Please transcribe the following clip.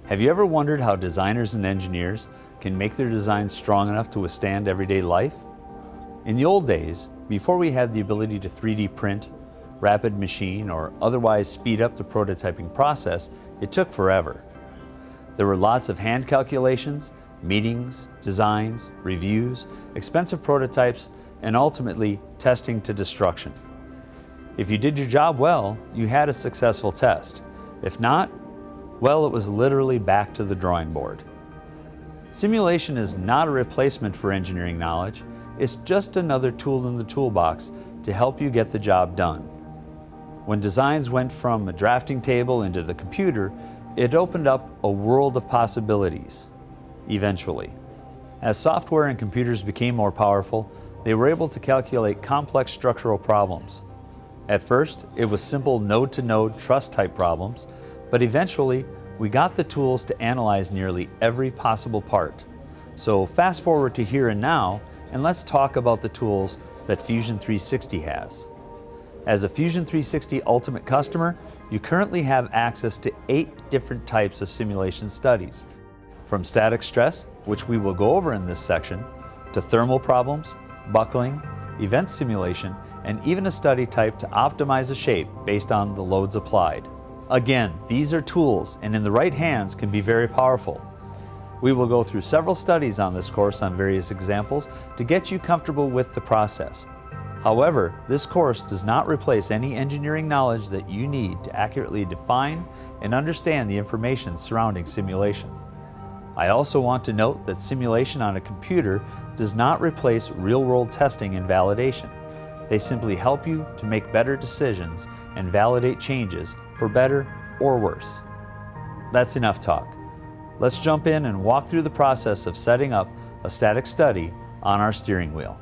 Have you ever wondered how designers and engineers can make their designs strong enough to withstand everyday life? In the old days, before we had the ability to 3D print, rapid machine, or otherwise speed up the prototyping process, it took forever. There were lots of hand calculations, meetings, designs, reviews, expensive prototypes, and ultimately testing to destruction. If you did your job well, you had a successful test. If not, well, it was literally back to the drawing board. Simulation is not a replacement for engineering knowledge. It's just another tool in the toolbox to help you get the job done. When designs went from a drafting table into the computer, it opened up a world of possibilities, eventually. As software and computers became more powerful, they were able to calculate complex structural problems. At first, it was simple node-to-node truss-type problems, but eventually, we got the tools to analyze nearly every possible part. So fast forward to here and now, and let's talk about the tools that Fusion 360 has. As a Fusion 360 Ultimate customer, you currently have access to 8 different types of simulation studies, from static stress, which we will go over in this section, to thermal problems, buckling, event simulation, and even a study type to optimize a shape based on the loads applied. Again, these are tools, and in the right hands can be very powerful. We will go through several studies on this course on various examples to get you comfortable with the process. However, this course does not replace any engineering knowledge that you need to accurately define and understand the information surrounding simulation. I also want to note that simulation on a computer does not replace real-world testing and validation. They simply help you to make better decisions and validate changes for better or worse. That's enough talk. Let's jump in and walk through the process of setting up a static study on our steering wheel.